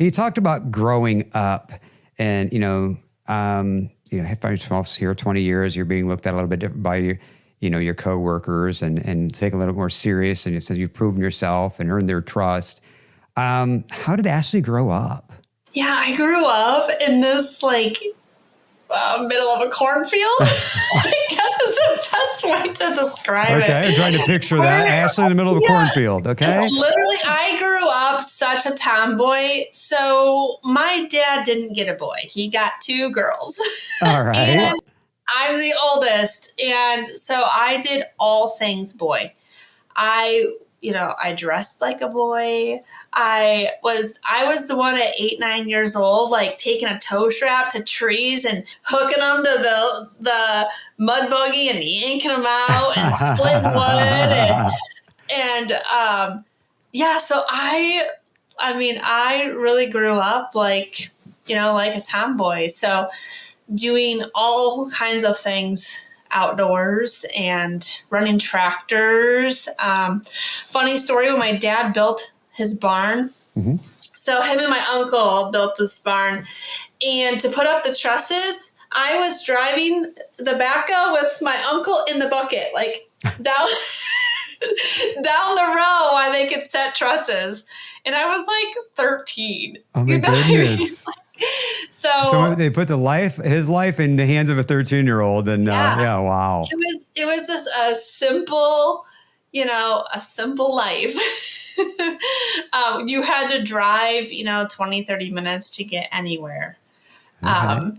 You talked about growing up and, have found yourself here 20 years, you're being looked at a little bit different by your coworkers and taken a little more serious. And it says you've proven yourself and earned their trust. How did Ashley grow up? Yeah, I grew up in this middle of a cornfield. I guess is the best way to describe it. Okay, I'm trying to picture that. Ashley in the middle of a cornfield, okay? Literally, I grew up such a tomboy. So my dad didn't get a boy. He got two girls. All right. And I'm the oldest. And so I did all things boy. I dressed like a boy. I was the one at 8, 9 years old, taking a tow strap to trees and hooking them to the mud buggy and yanking them out and splitting wood. So I really grew up like a tomboy. So doing all kinds of things outdoors and running tractors. Funny story, when my dad built his barn, so him and my uncle built this barn, and to put up the trusses, I was driving the backhoe with my uncle in the bucket, down the row while they could set trusses. And I was 13. Oh my goodness. So they put his life in the hands of a 13-year-old, and wow. It was just a simple life. You had to drive, 20, 30 minutes to get anywhere. Okay.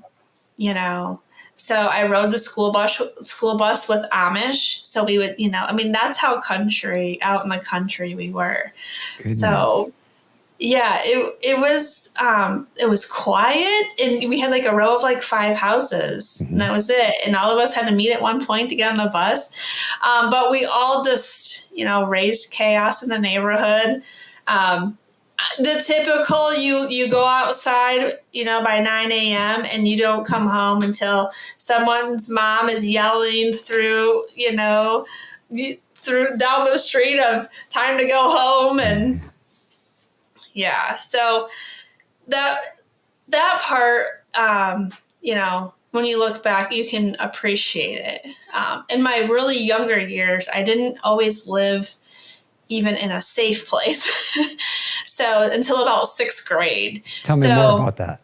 So I rode the school bus with Amish. So we would, that's how out in the country we were. Goodness. So yeah, it was quiet, and we had a row of 5 houses, and that was it. And all of us had to meet at one point to get on the bus. But we all just, raised chaos in the neighborhood. The typical, you go outside, by 9 a.m. and you don't come home until someone's mom is yelling through down the street of time to go home. And yeah, so that part, when you look back, you can appreciate it. In my really younger years, I didn't always live even in a safe place. So until about 6th grade. Tell me more about that.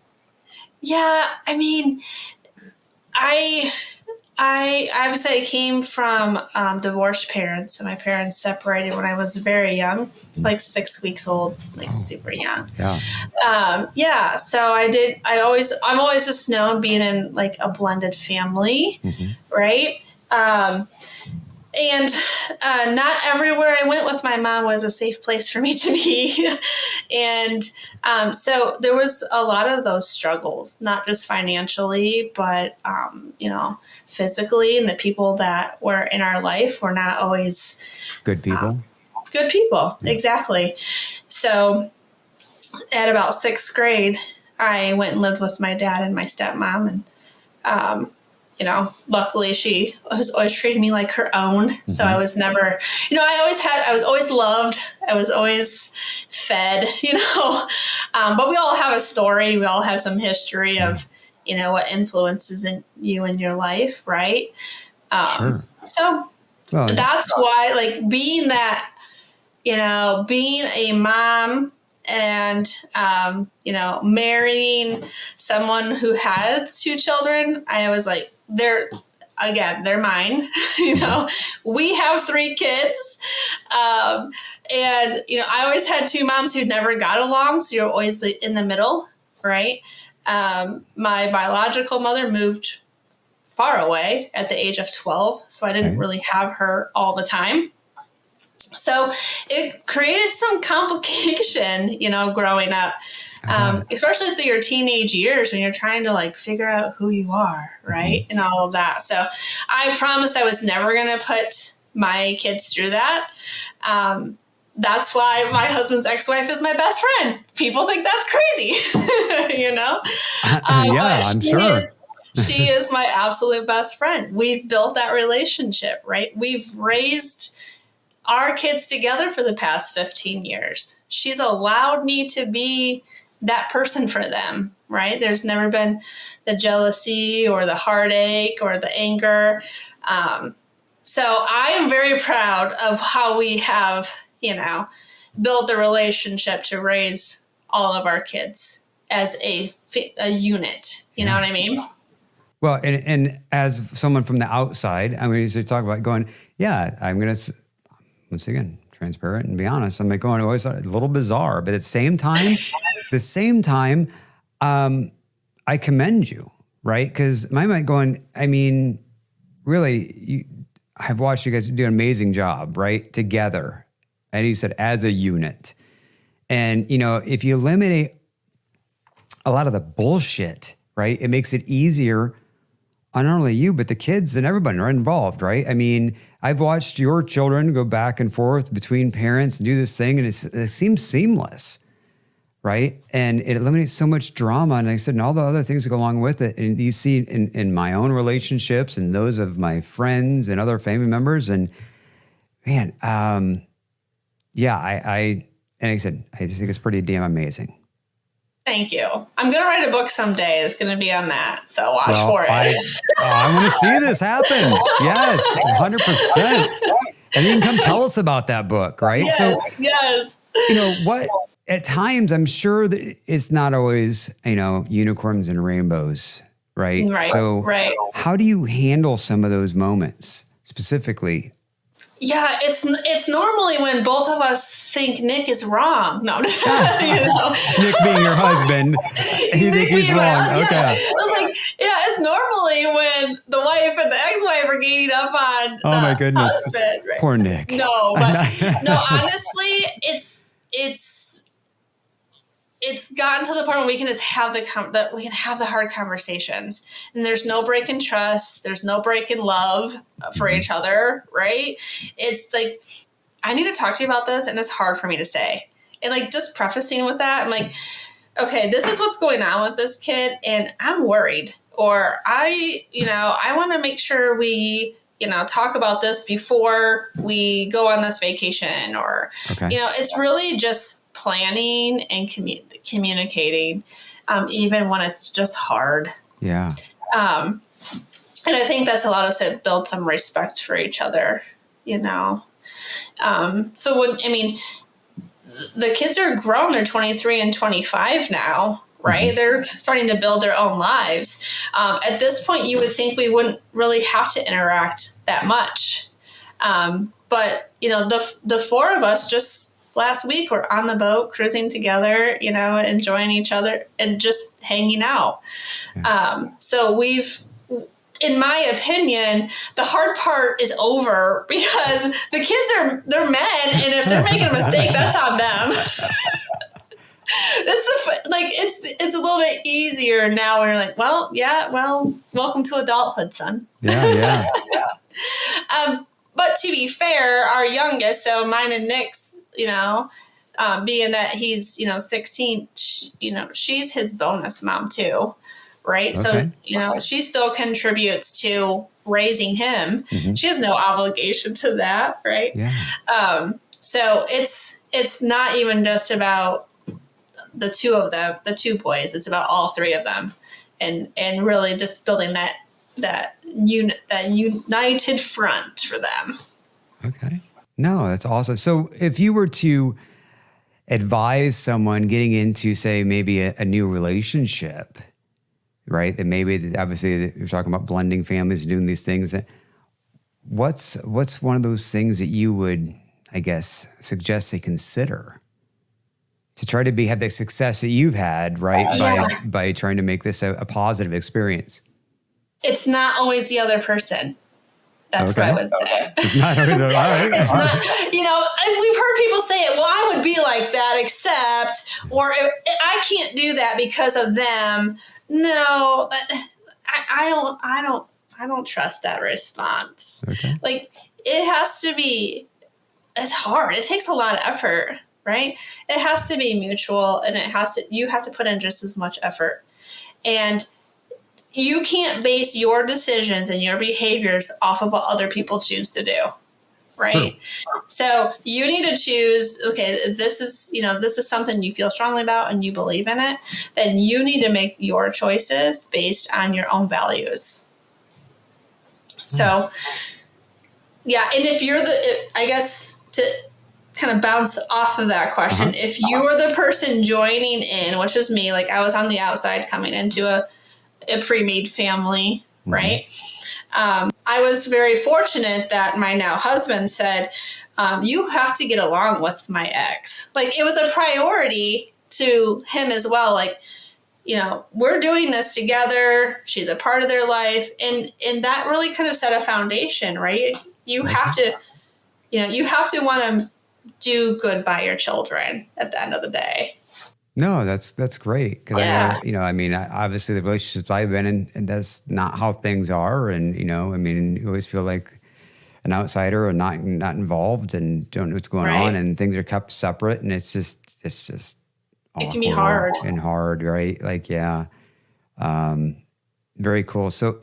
Yeah, I would say I came from divorced parents, and my parents separated when I was very young, 6 weeks old, super young. Yeah. So I'm always just known being in a blended family, right? And not everywhere I went with my mom was a safe place for me to be. And so there was a lot of those struggles, not just financially, but, physically. And the people that were in our life were not always good people. Yeah. Exactly. So at about 6th grade, I went and lived with my dad and my stepmom. And, luckily she was always treated me like her own. So I was never, I was always loved. I was always fed, but we all have a story. We all have some history of, what influences you in your life. Right. Sure. So that's why, being that, being a mom and, marrying someone who has 2 children, I was they're mine. We have 3 kids. And, I always had 2 moms who never got along. So you're always in the middle, right? My biological mother moved far away at the age of 12. So I didn't really have her all the time. So it created some complication, growing up, especially through your teenage years when you're trying to figure out who you are, right? And all of that. So I promised I was never going to put my kids through that. That's why my husband's ex-wife is my best friend. People think that's crazy, I'm sure. She is my absolute best friend. We've built that relationship, right? We've raised our kids together for the past 15 years. She's allowed me to be that person for them, right? There's never been the jealousy or the heartache or the anger. So I am very proud of how we have, built the relationship to raise all of our kids as a unit. You know what I mean? Well, and as someone from the outside, I mean, you talk about going, yeah, I'm going to, once again, transparent and be honest. I'm like going, always a little bizarre, but at the same time, I commend you, right? Because my mind going, I mean, really, I've watched you guys do an amazing job, right? Together. And you said as a unit. And, if you eliminate a lot of the bullshit, right, it makes it easier on not only you, but the kids and everybody are involved, right? I mean, I've watched your children go back and forth between parents and do this thing, and it seems seamless, right? And it eliminates so much drama. And like I said, and all the other things that go along with it. And you see in my own relationships and those of my friends and other family members. And man, yeah, and like I said, I just think it's pretty damn amazing. Thank you. I'm going to write a book someday. It's going to be on that. So watch for it. I want to see this happen. Yes, 100%. And you can come tell us about that book, right? Yes. What, at times, I'm sure that it's not always, unicorns and rainbows, right? Right. So how do you handle some of those moments specifically? Yeah, it's normally when both of us think Nick is wrong. No, Nick being your husband, you think he's wrong. Okay. Yeah. I was like, it's normally when the wife and the ex-wife are gaining up on my goodness, husband. Right? Poor Nick. No, but no, honestly, it's gotten to the point where we can just have we can have the hard conversations, and there's no break in trust. There's no break in love for each other. Right. It's like, I need to talk to you about this. And it's hard for me to say, and like, just prefacing with that, I'm like, okay, this is what's going on with this kid. And I'm worried, or I want to make sure we, talk about this before we go on this vacation, or, it's really just planning and communicating, even when it's just hard. Yeah. And I think that's allowed us to build some respect for each other, So the kids are grown, they're 23 and 25 now, right? Mm-hmm. They're starting to build their own lives. At this point, you would think we wouldn't really have to interact that much. But, the four of us just last week were on the boat cruising together, enjoying each other and just hanging out. Yeah. So in my opinion, the hard part is over, because the kids they're men, and if they're making a mistake, that's on them. It's a little bit easier now. We're like, welcome to adulthood, son. Yeah. But to be fair, our youngest, so mine and Nick's, being that he's, 16, she's his bonus mom too. Right. Okay. So, she still contributes to raising him. Mm-hmm. She has no obligation to that. Right. Yeah. So it's not even just about the two of them, the two boys. It's about all three of them, and really just building that united front for them. Okay. No, that's awesome. So if you were to advise someone getting into, say, maybe a new relationship, right? That maybe, obviously, you're talking about blending families and doing these things. What's one of those things that you would, I guess, suggest they consider to try to have the success that you've had, right? By trying to make this a positive experience? It's not always the other person. That's what I would say. It's not always the other person. It's not, we've heard people say it, well, I would be like that, except, or I can't do that because of them. No, I don't trust that response. Okay. Like, it has to be, it's hard. It takes a lot of effort, right? It has to be mutual, and you have to put in just as much effort. And you can't base your decisions and your behaviors off of what other people choose to do, right? True. So you need to choose, okay, this is something you feel strongly about and you believe in it, then you need to make your choices based on your own values. So, yeah. And if you're I guess to kind of bounce off of that question, if you were the person joining in, which was me, like I was on the outside coming into a pre-made family, right? I was very fortunate that my now husband said, you have to get along with my ex. Like it was a priority to him as well. Like, we're doing this together. She's a part of their life. And that really kind of set a foundation, right? You have to, you have to want to do good by your children at the end of the day. No, that's great. Cause I know, obviously the relationships I've been in, and that's not how things are. And, you always feel like an outsider or not involved and don't know what's going on, and things are kept separate, and it's just it can be hard and hard, right? Like, yeah. Very cool. So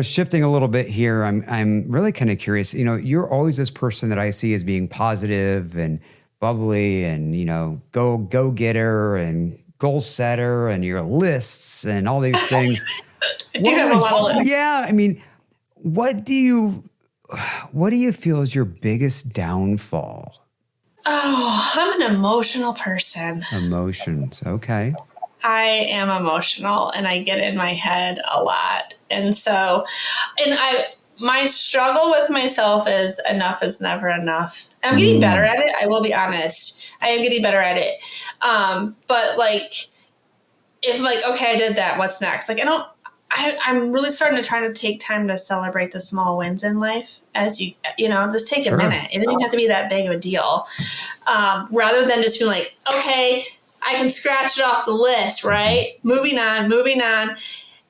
shifting a little bit here, I'm really kind of curious, you're always this person that I see as being positive and bubbly and, go getter and goal setter and your lists and all these things. I do have a lot of lists. Yeah. What do you feel is your biggest downfall? Oh, I'm an emotional person. Emotions. Okay. I am emotional and I get in my head a lot. And so, my struggle with myself is enough is never enough. I'm getting better at it. I will be honest. I am getting better at it. But like, if like, okay, I did that, what's next? Like, I'm really starting to try to take time to celebrate the small wins in life as just take a minute. It doesn't even have to be that big of a deal. Rather than just being like, okay, I can scratch it off the list, right? Moving on.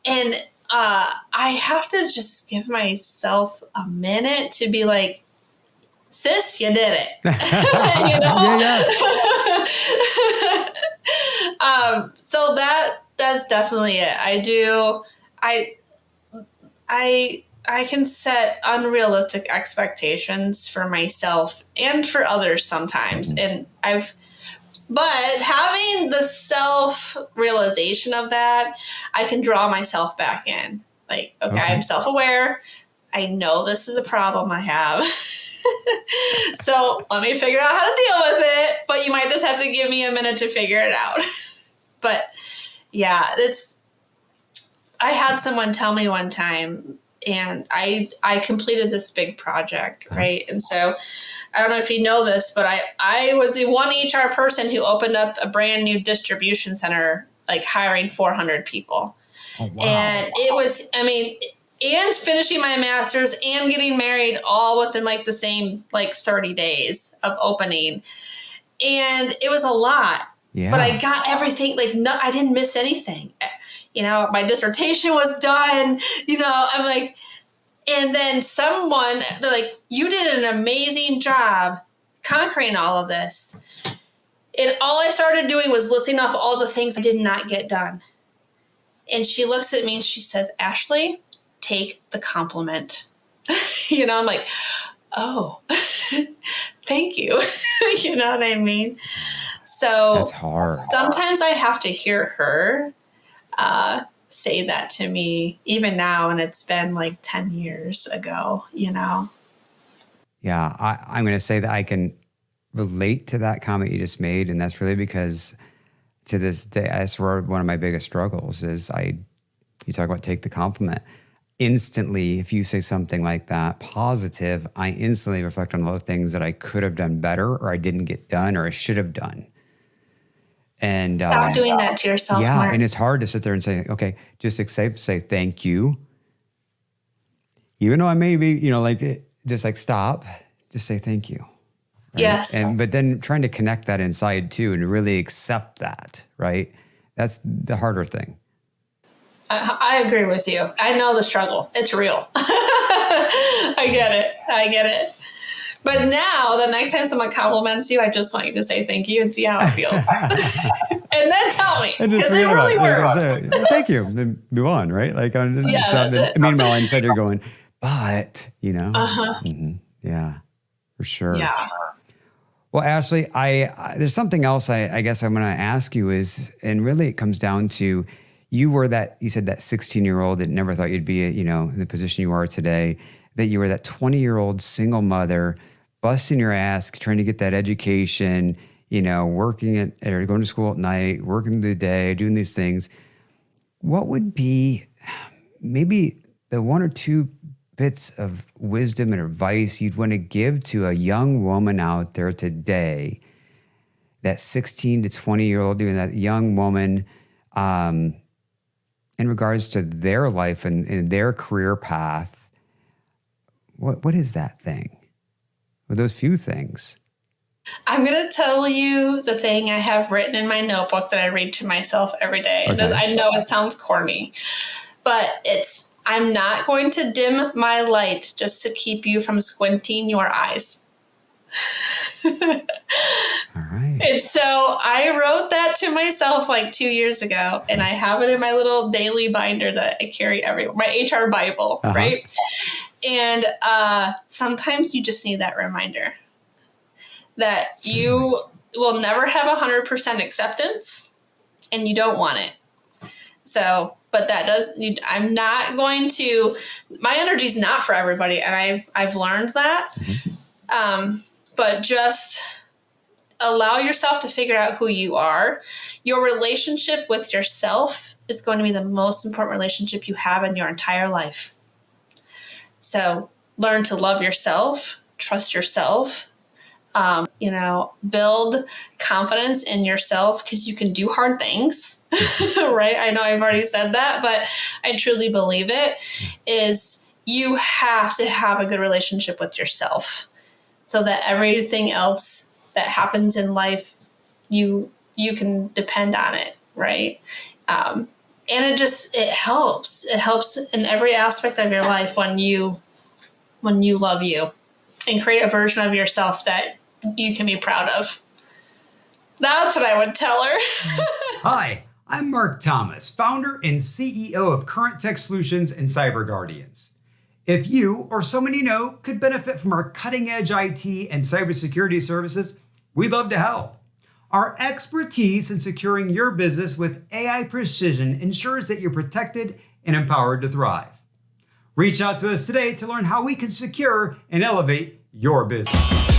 And I have to just give myself a minute to be like, sis, you did it. So that's definitely it. I can set unrealistic expectations for myself and for others sometimes. But having the self-realization of that, I can draw myself back in. Like, okay, I'm self-aware. I know this is a problem I have. So let me figure out how to deal with it. But you might just have to give me a minute to figure it out. But yeah, I had someone tell me one time, and I completed this big project, right? And so I don't know if you know this, but I was the one HR person who opened up a brand new distribution center, like hiring 400 people. Oh, wow. And it was, and finishing my master's and getting married all within like the same, like 30 days of opening. And it was a lot, but I got everything, like, no, I didn't miss anything. My dissertation was done, I'm like, and then they're like, you did an amazing job conquering all of this. And all I started doing was listing off all the things I did not get done. And she looks at me and she says, Ashley, take the compliment. I'm like, oh, thank you. You know what I mean? So that's hard. Sometimes I have to hear her say that to me even now, and it's been like 10 years ago, Yeah, I'm going to say that I can relate to that comment you just made, and that's really because to this day, that's where one of my biggest struggles is. You talk about take the compliment. Instantly, if you say something like that, positive, I instantly reflect on all the things that I could have done better, or I didn't get done, or I should have done. And stop doing that to yourself. Yeah, Mark. and it's hard to sit there and say, okay, just say thank you. Even though I may be, just like stop, just say thank you. Right? Yes. But then trying to connect that inside too and really accept that, right? That's the harder thing. I agree with you. I know the struggle. It's real. I get it. But now, the next time someone compliments you, I just want you to say thank you and see how it feels. And then tell me, because it really works. Thank you. Then move on, right? Like, that's it. Meanwhile, inside you're going, but, Yeah. For sure. Yeah. Well, Ashley, there's something else I guess I'm going to ask you is, and really it comes down to, you said that 16-year-old that never thought you'd be, in the position you are today, that you were that 20-year-old single mother, busting your ass, trying to get that education, working or going to school at night, working the day, doing these things. What would be maybe the one or two bits of wisdom and advice you'd want to give to a young woman out there today, that 16 to 20-year-old, doing that young woman, in regards to their life and their career path? What is that thing? Or those few things? I'm going to tell you the thing I have written in my notebook that I read to myself every day. Okay. I know it sounds corny, but I'm not going to dim my light just to keep you from squinting your eyes. All right. And so I wrote that to myself like 2 years ago, and I have it in my little daily binder that I carry everywhere, my HR Bible, right? And sometimes you just need that reminder that you will never have 100% acceptance, and you don't want it. So, but I'm not going to, my energy's not for everybody. And I've learned that. But just allow yourself to figure out who you are. Your relationship with yourself is going to be the most important relationship you have in your entire life. So learn to love yourself, trust yourself, build confidence in yourself, because you can do hard things, right? I know I've already said that, but I truly believe it, is you have to have a good relationship with yourself so that everything else that happens in life, you can depend on it, right? And it helps. It helps in every aspect of your life when you love you and create a version of yourself that you can be proud of. That's what I would tell her. Hi, I'm Mark Thomas, founder and CEO of Current Tech Solutions and Cyber Guardians. If you or someone you know could benefit from our cutting-edge IT and cybersecurity services, we'd love to help. Our expertise in securing your business with AI precision ensures that you're protected and empowered to thrive. Reach out to us today to learn how we can secure and elevate your business.